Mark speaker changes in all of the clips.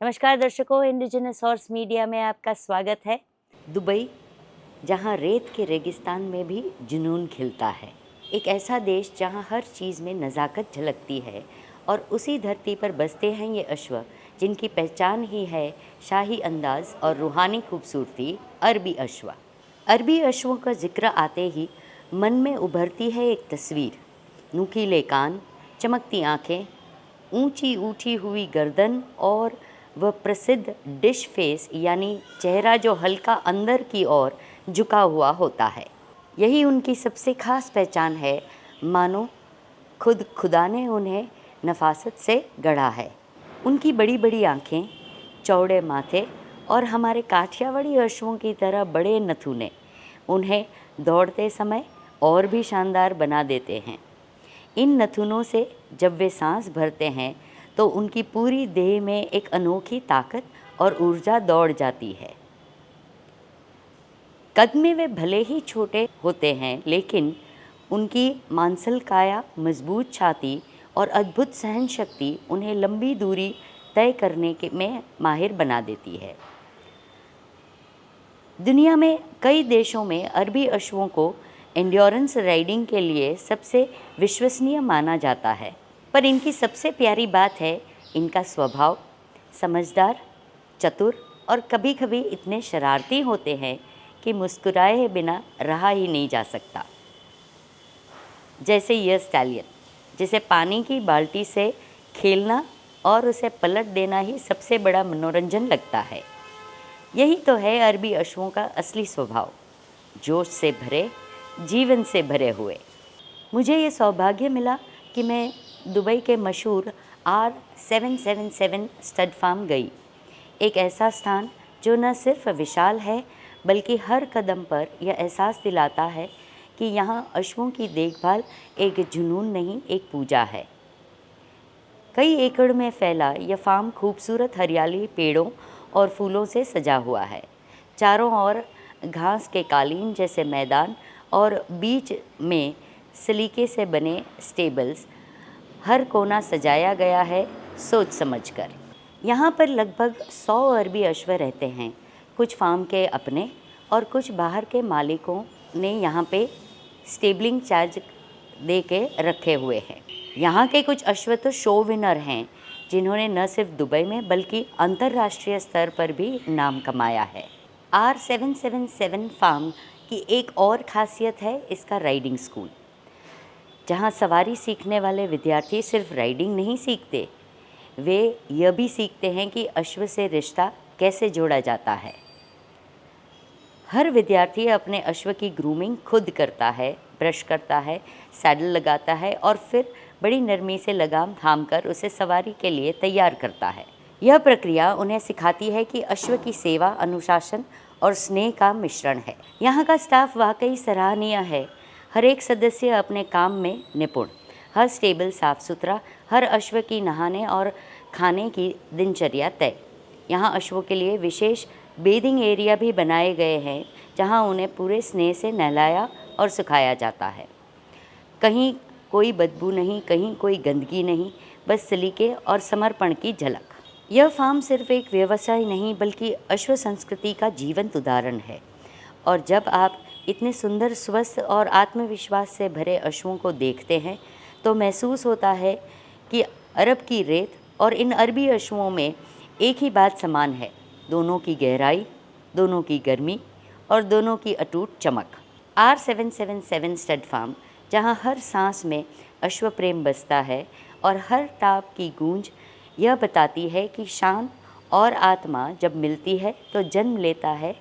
Speaker 1: नमस्कार दर्शकों, indigenous horse media में आपका स्वागत है। दुबई, जहां रेत के रेगिस्तान में भी जुनून खिलता है। एक ऐसा देश जहां हर चीज़ में नज़ाकत झलकती है और उसी धरती पर बसते हैं ये अश्व जिनकी पहचान ही है शाही अंदाज और रूहानी खूबसूरती, अरबी अश्व। अरबी अश्वों का जिक्र आते ही मन में उभरती है एक तस्वीर। नुकीले कान, चमकती आँखें, ऊंची उठी हुई गर्दन और वह प्रसिद्ध डिश फेस यानी चेहरा जो हल्का अंदर की ओर झुका हुआ होता है। यही उनकी सबसे खास पहचान है, मानो खुद खुदा ने उन्हें नफासत से गढ़ा है। उनकी बड़ी बड़ी आँखें, चौड़े माथे और हमारे काठियावाड़ी अश्वों की तरह बड़े नथुने उन्हें दौड़ते समय और भी शानदार बना देते हैं। इन नथुनों से जब वे सांस भरते हैं तो उनकी पूरी देह में एक अनोखी ताकत और ऊर्जा दौड़ जाती है। कद में वे भले ही छोटे होते हैं, लेकिन उनकी मांसल काया, मजबूत छाती और अद्भुत सहन शक्ति उन्हें लंबी दूरी तय करने में माहिर बना देती है। दुनिया में कई देशों में अरबी अश्वों को एंड्योरेंस राइडिंग के लिए सबसे विश्वसनीय माना जाता है, पर इनकी सबसे प्यारी बात है इनका स्वभाव। समझदार, चतुर और कभी कभी इतने शरारती होते हैं कि मुस्कुराए बिना रहा ही नहीं जा सकता। जैसे यह स्टैलियन, जिसे पानी की बाल्टी से खेलना और उसे पलट देना ही सबसे बड़ा मनोरंजन लगता है। यही तो है अरबी अश्वों का असली स्वभाव, जोश से भरे, जीवन से भरे हुए। मुझे ये सौभाग्य मिला कि मैं दुबई के मशहूर R777 स्टड फार्म गई। एक ऐसा स्थान जो न सिर्फ विशाल है बल्कि हर कदम पर यह एहसास दिलाता है कि यहाँ अश्वों की देखभाल एक जुनून नहीं, एक पूजा है। कई एकड़ में फैला यह फार्म खूबसूरत हरियाली, पेड़ों और फूलों से सजा हुआ है। चारों ओर घास के कालीन जैसे मैदान और बीच में सलीके से बने स्टेबल्स। हर कोना सजाया गया है सोच समझकर। यहाँ पर लगभग 100 अरबी अश्व रहते हैं। कुछ फार्म के अपने और कुछ बाहर के मालिकों ने यहाँ पे स्टेबलिंग चार्ज दे के रखे हुए हैं। यहाँ के कुछ अश्व तो शो विनर हैं, जिन्होंने न सिर्फ दुबई में बल्कि अंतर्राष्ट्रीय स्तर पर भी नाम कमाया है। R777 फार्म की एक और खासियत है इसका राइडिंग स्कूल, जहाँ सवारी सीखने वाले विद्यार्थी सिर्फ राइडिंग नहीं सीखते, वे यह भी सीखते हैं कि अश्व से रिश्ता कैसे जोड़ा जाता है। हर विद्यार्थी अपने अश्व की ग्रूमिंग खुद करता है, ब्रश करता है, सैडल लगाता है और फिर बड़ी नरमी से लगाम थामकर उसे सवारी के लिए तैयार करता है। यह प्रक्रिया उन्हें सिखाती है कि अश्व की सेवा, अनुशासन और स्नेह का मिश्रण है। यहाँ का स्टाफ वाकई सराहनीय है। हर एक सदस्य अपने काम में निपुण, हर स्टेबल साफ सुथरा, हर अश्व की नहाने और खाने की दिनचर्या तय। यहाँ अश्वों के लिए विशेष बेदिंग एरिया भी बनाए गए हैं, जहाँ उन्हें पूरे स्नेह से नहलाया और सुखाया जाता है। कहीं कोई बदबू नहीं, कहीं कोई गंदगी नहीं, बस सलीके और समर्पण की झलक। यह फार्म सिर्फ एक व्यवसाय नहीं बल्कि अश्व संस्कृति का जीवंत उदाहरण है। और जब आप इतने सुंदर, स्वस्थ और आत्मविश्वास से भरे अश्वों को देखते हैं तो महसूस होता है कि अरब की रेत और इन अरबी अश्वों में एक ही बात समान है, दोनों की गहराई, दोनों की गर्मी और दोनों की अटूट चमक। R777 स्टड फार्म, जहाँ हर सांस में अश्व प्रेम बसता है और हर टाप की गूंज यह बताती है कि शान और आत्मा जब मिलती है तो जन्म लेता है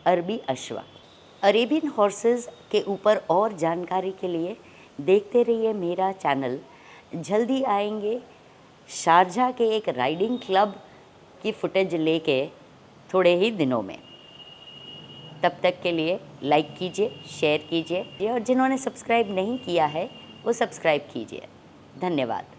Speaker 1: अरबी अश्व। अरेबियन हॉर्सेस के ऊपर और जानकारी के लिए देखते रहिए मेरा चैनल। जल्दी आएंगे शारजाह के एक राइडिंग क्लब की फुटेज लेके थोड़े ही दिनों में। तब तक के लिए लाइक कीजिए, शेयर कीजिए और जिन्होंने सब्सक्राइब नहीं किया है वो सब्सक्राइब कीजिए। धन्यवाद।